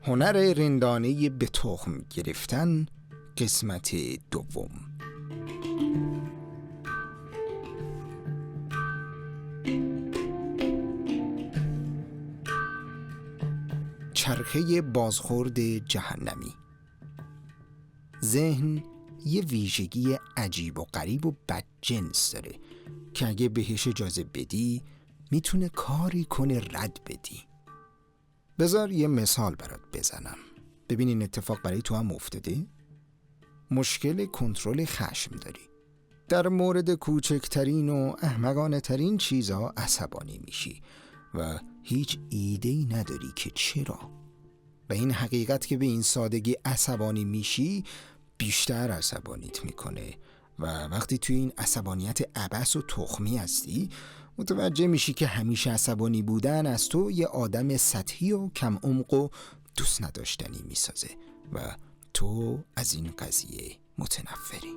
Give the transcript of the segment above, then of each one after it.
هنر رندانه به تخم گرفتن، قسمت دوم. چرخه بازخورد جهنمی. ذهن یه ویژگی عجیب و غریب و بدجنس داره که اگه بهش اجازه بدی میتونه کاری کنه رد بدی. بذار یه مثال برات بزنم ببین این اتفاق برای تو هم افتاده؟ مشکل کنترل خشم داری. در مورد کوچکترین و احمقانه ترین چیزها عصبانی میشی و هیچ ایده‌ای نداری که چرا. و این حقیقت که به این سادگی عصبانی میشی بیشتر عصبانیت میکنه و وقتی توی این عصبانیت عبث و تخمی هستی متوجه میشی که همیشه عصبانی بودن از تو یه آدم سطحی و کم عمق و دوست نداشتنی میسازه و تو از این قضیه متنفری.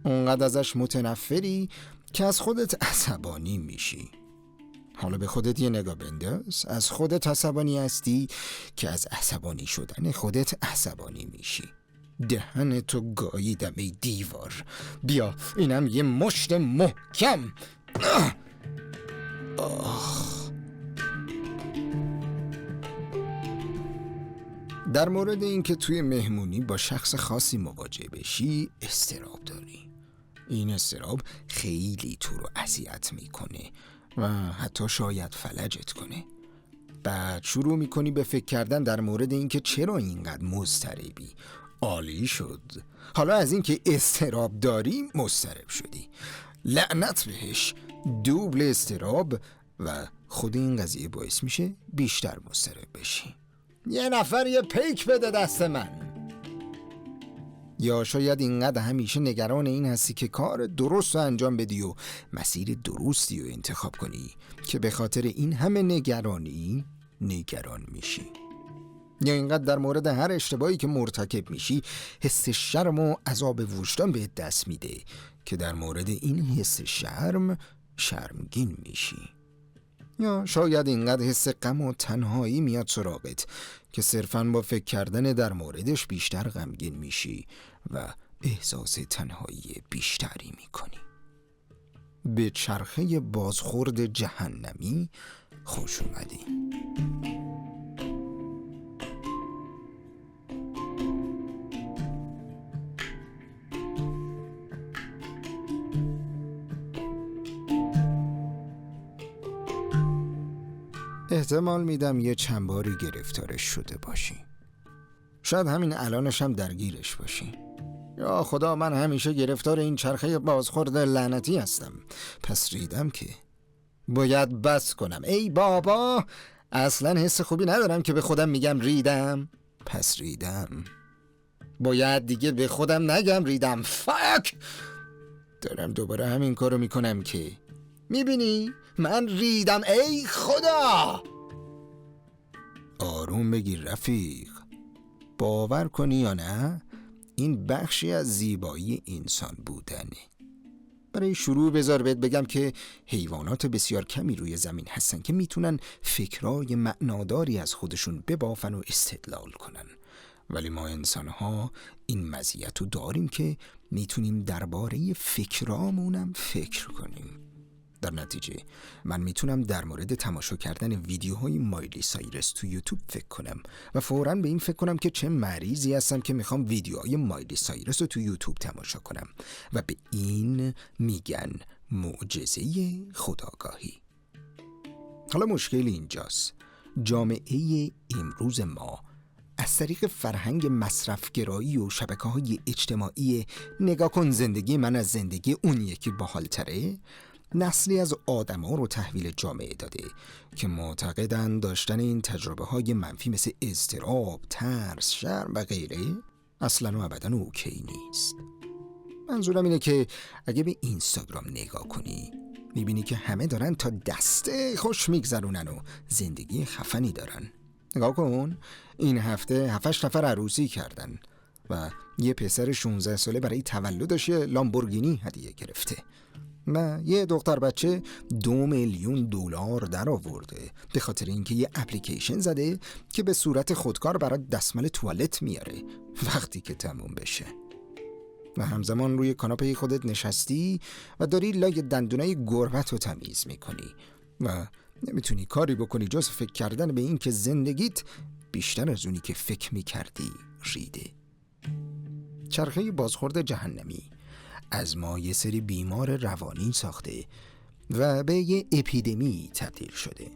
اونقدر ازش متنفری که از خودت عصبانی میشی. حالا به خودت یه نگاه بنداز. از خودت عصبانی هستی که از عصبانی شدن خودت عصبانی میشی. دهن تو گاییدم ای دیوار. بیا اینم یه مشت محکم. در مورد اینکه توی مهمونی با شخص خاصی مواجه بشی اضطراب داری. این اضطراب خیلی تو رو اذیت میکنه و حتی شاید فلجت کنه. بعد شروع میکنی به فکر کردن در مورد اینکه چرا اینقدر مضطربی. عالی شد. حالا از اینکه اضطراب داری مضطرب شدی. لعنت بهش. دوبل اضطراب و خود این قضیه باعث میشه بیشتر مضطرب بشی. یه نفر یه پیک بده دست من. یا شاید اینقدر همیشه نگران این هستی که کار درست رو انجام بدی و مسیر درستی رو انتخاب کنی که به خاطر این همه نگرانی نگران میشی. یا اینقدر در مورد هر اشتباهی که مرتکب میشی حس شرم و عذاب وجدان بهت دست میده که در مورد این حس شرم شرمگین میشی. یا شاید اینقدر حس غم و تنهایی میاد سراغت که صرفاً با فکر کردن در موردش بیشتر غمگین میشی و احساس تنهایی بیشتری میکنی. به چرخه بازخورد جهنمی خوش اومدی. احتمال میدم یه چند باری گرفتارش شده باشی. شاید همین الانش هم درگیرش باشی. یا خدا من همیشه گرفتار این چرخه بازخورد لعنتی هستم. پس ریدم که باید بس کنم. ای بابا اصلا حس خوبی ندارم که به خودم میگم ریدم. پس ریدم. باید دیگه به خودم نگم ریدم. فاک دارم دوباره همین کارو میکنم که میبینی من ریدم. ای خدا. آروم بگیر رفیق. باور کنی یا نه این بخشی از زیبایی انسان بودنه. برای شروع بذار بهت بگم که حیوانات بسیار کمی روی زمین هستن که میتونن فکرای معناداری از خودشون ببافن و استدلال کنن، ولی ما انسان‌ها این مزیت رو داریم که میتونیم درباره فکرامونم فکر کنیم. در نتیجه من میتونم در مورد تماشا کردن ویدیوهای مایلی سایرس تو یوتیوب فکر کنم و فوراً به این فکر کنم که چه مریضی هستم که میخوام ویدیوهای مایلی سایرس رو تو یوتیوب تماشا کنم و به این میگن معجزه خودآگاهی. حالا مشکل اینجاست. جامعه امروز ما از طریق فرهنگ مصرفگرایی و شبکه‌های اجتماعی نگاه کن زندگی من از زندگی اون یکی باحال‌تره نسلی از آدم‌ها رو تحویل جامعه داده که معتقدن داشتن این تجربه‌های منفی مثل اضطراب، ترس، شرم و غیره اصلاً و ابداً اوکی نیست. منظورم اینه که اگه به اینستاگرام نگاه کنی میبینی که همه دارن تا دسته خوش میگذرونن و زندگی خفنی دارن. نگاه کن این هفته 7-8 نفر عروسی کردن و یه پسر 16 ساله برای تولدش لامبورگینی هدیه گرفته. و یه دختر بچه 2 میلیون دلار در آورده به خاطر اینکه یه اپلیکیشن زده که به صورت خودکار برات دستمال توالت میاره وقتی که تموم بشه. و همزمان روی کاناپه خودت نشستی و داری لای دندونای گربت رو تمیز میکنی و نمیتونی کاری بکنی جز فکر کردن به این که زندگیت بیشتر از اونی که فکر میکردی ریده. چرخه بازخورد جهنمی از ما یه سری بیمار روانی ساخته و به یه اپیدمی تبدیل شده.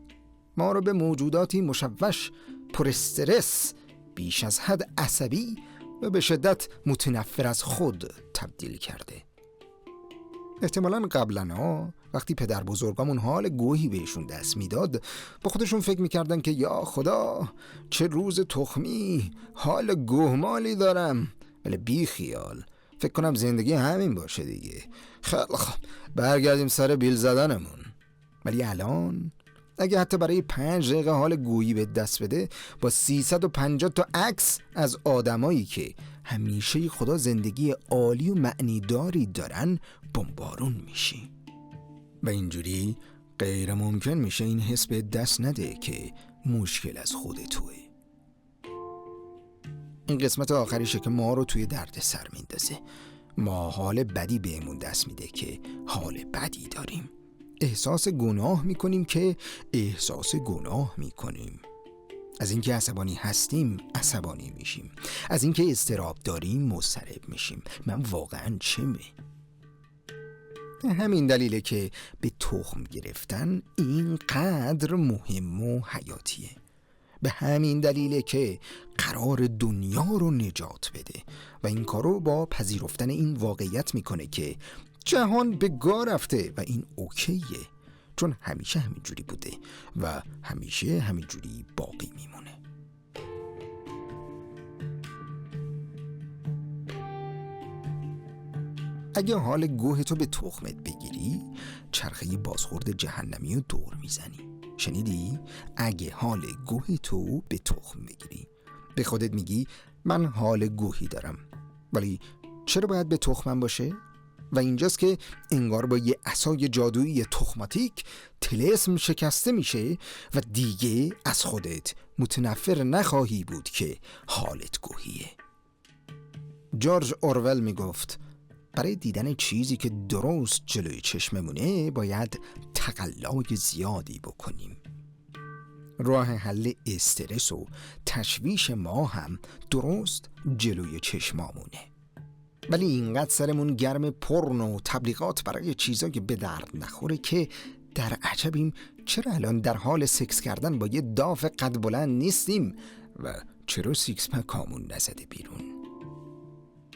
ما رو به موجوداتی مشوش، پر استرس، بیش از حد عصبی و به شدت متنفر از خود تبدیل کرده. احتمالاً قبلاً وقتی پدر بزرگامون حال گوهی بهشون دست میداد با خودشون فکر میکردن که یا خدا چه روز تخمی، حال گوهمالی دارم. ولی بی خیال، فکر کنم زندگی همین باشه دیگه. خیلی خب برگردیم سر بیل زدنمون. ولی الان اگه حتی برای 5 دقیقه حال گویی به دست بده با 350 تا عکس از آدمایی که همیشه خدا زندگی عالی و معنیداری دارن بمبارون میشی و اینجوری غیر ممکن میشه این حس به دست نده که مشکل از خود توه. این قسمت آخریشه که ما رو توی درد سر میندازه. ما حال بدی بهمون دست میده که حال بدی داریم. احساس گناه میکنیم که احساس گناه میکنیم. از اینکه عصبانی هستیم عصبانی میشیم. از اینکه اضطراب داریم مضطرب میشیم. من واقعا چمه؟ همین دلیله که به تخم گرفتن اینقدر مهم و حیاتیه. به همین دلیله که قرار دنیا رو نجات بده و این کارو با پذیرفتن این واقعیت میکنه که جهان به گا رفته و این اوکیه، چون همیشه همینجوری بوده و همیشه همینجوری باقی میمونه. اگه حال گوه تو به تخمت بگیری چرخه بازخورد جهنمی رو دور میزنی. شنیدی؟ اگه حال گوه تو به تخم بگیری به خودت میگی من حال گوهی دارم، ولی چرا باید به تخمم باشه؟ و اینجاست که انگار با یه عصای جادویی تخماتیک طلسم شکسته میشه و دیگه از خودت متنفر نخواهی بود که حالت گوهیه. جورج اورول میگفت برای دیدن چیزی که درست جلوی چشممونه باید تقلای زیادی بکنیم. راه حل استرس و تشویش ما هم درست جلوی چشمامونه. ولی اینقدر سرمون گرم پرن و تبلیغات برای چیزایی به درد نخوره که در عجبیم چرا الان در حال سکس کردن با یه داف قد بلند نیستیم و چرا سیکس پکامون نزده بیرون.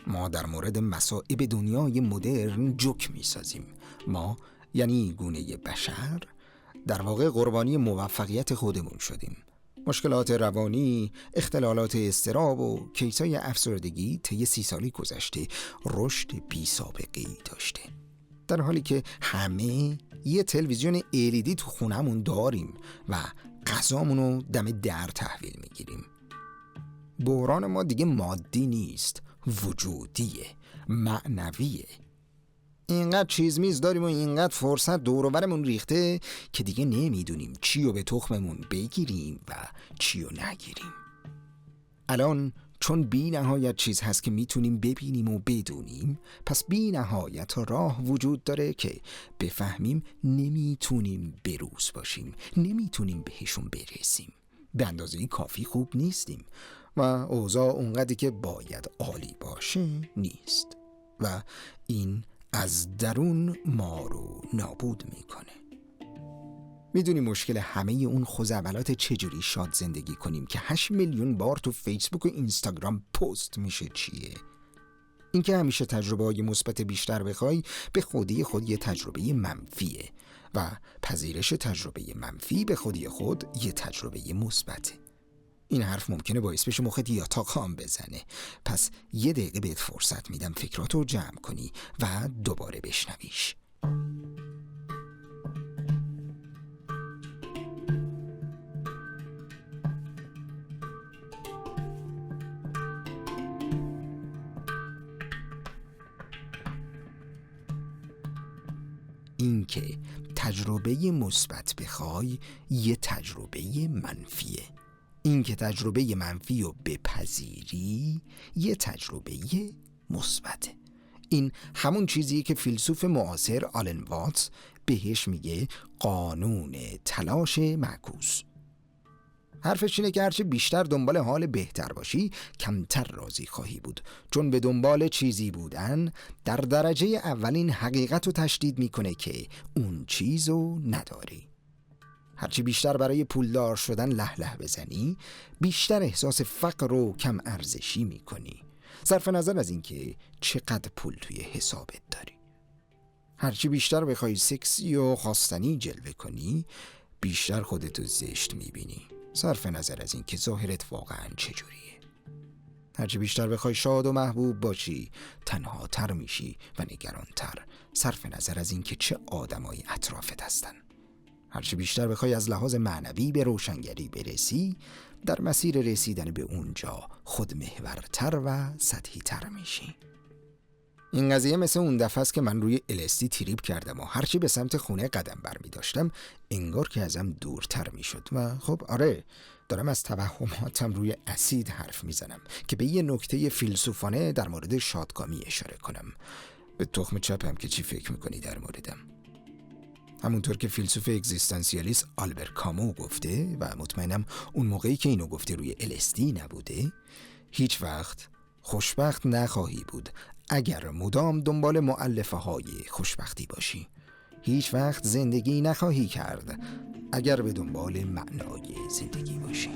ما در مورد مصائب دنیای مدرن جوک میسازیم. ما یعنی گونه بشر در واقع قربانی موفقیت خودمون شدیم. مشکلات روانی، اختلالات اضطراب و کیسای افسردگی طی 30 سالی گذشته رشد بی سابقه‌ای داشته، در حالی که همه یه تلویزیون LED تو خونمون داریم و غذامونو دم در تحویل میگیریم. بحران ما دیگه مادی نیست، وجودیه، معنویه. اینقدر چیز میز داریم و اینقدر فرصت دور و برمون ریخته که دیگه نمیدونیم چیو به تخممون بگیریم و چیو نگیریم. الان چون بی نهایت چیز هست که میتونیم ببینیم و بدونیم، پس بی نهایت راه وجود داره که بفهمیم نمیتونیم بروز باشیم، نمیتونیم بهشون برسیم، به اندازه کافی خوب نیستیم و اوضاع اونقدری که باید عالی باشه نیست و این از درون ما رو نابود میکنه. میدونی مشکل همه اون خوزعبلات چجوری شاد زندگی کنیم که 8 میلیون بار تو فیسبوک و اینستاگرام پست میشه چیه؟ اینکه همیشه تجربه‌های مثبت بیشتر بخوای به خودی خود یه تجربه منفیه و پذیرش تجربه منفی به خودی خود یه تجربه مثبته. این حرف ممکنه باعث بشه مخت یاتاقام بزنه، پس 1 دقیقه بهت فرصت میدم فکراتو جمع کنی و دوباره بشنویش. این که تجربه مثبت بخوای یه تجربه منفیه، این که تجربه منفی رو بپذیری یه تجربه مثبته. این همون چیزیه که فیلسوف معاصر آلن واتس بهش میگه قانون تلاش معکوس. حرفش اینه که هرچه بیشتر دنبال حال بهتر باشی کمتر راضی خواهی بود، چون به دنبال چیزی بودن در درجه اولین حقیقت رو تشدید میکنه که اون چیزو نداری. هرچی بیشتر برای پولدار شدن له بزنی بیشتر احساس فقر و کم ارزشی میکنی، صرف نظر از اینکه چقدر پول توی حسابت داری. هرچی بیشتر بخوای سکسی و خواستنی جلوه کنی بیشتر خودتو زشت میبینی، صرف نظر از اینکه ظاهرت واقعا چجوریه. هرچی بیشتر بخوای شاد و محبوب باشی تنها تر میشی و نگران تر، صرف نظر از اینکه چه آدمایی اطرافت هستن. هرچی بیشتر بخوای از لحاظ معنوی به روشنگری برسی در مسیر رسیدن به اونجا خودمحورتر و سطحی تر میشی. این قضیه مثل اون دفعه است که من روی LSD تریپ کردم و هرچی به سمت خونه قدم برمی داشتم انگار که ازم دورتر می شد. و خب آره، دارم از توهماتم روی اسید حرف می زنم که به یه نکته فیلسوفانه در مورد شادکامی اشاره کنم. به تخم چپم که چی فکر میکنی در موردم. همونطور که فیلسوف اگزیستانسیالیست آلبر کامو گفته و مطمئنم اون موقعی که اینو گفته روی LSD نبوده، هیچ وقت خوشبخت نخواهی بود اگر مدام دنبال مؤلفه های خوشبختی باشی. هیچ وقت زندگی نخواهی کرد اگر به دنبال معنای زندگی باشی.